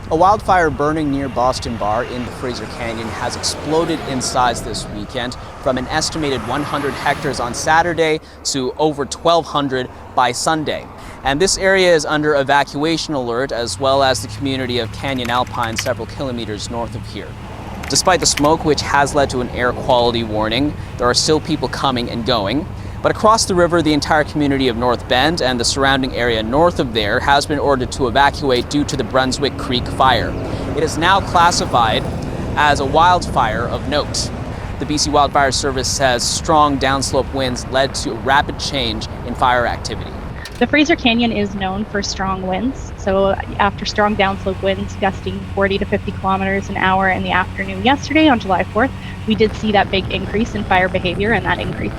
A wildfire burning near Boston Bar in the Fraser Canyon has exploded in size this weekend from an estimated 100 hectares on Saturday to over 1,200 by Sunday. And this area is under evacuation alert, as well as the community of Canyon Alpine several kilometers north of here. Despite the smoke, which has led to an air quality warning, there are still people coming and going. But across the river, the entire community of North Bend and the surrounding area north of there has been ordered to evacuate due to the Brunswick Creek fire. It is now classified as a wildfire of note. The BC Wildfire Service says strong downslope winds led to a rapid change in fire activity. The Fraser Canyon is known for strong winds. So after strong downslope winds gusting 40 to 50 kilometers an hour in the afternoon yesterday on July 4th, we did see that big increase in fire behavior, and that increase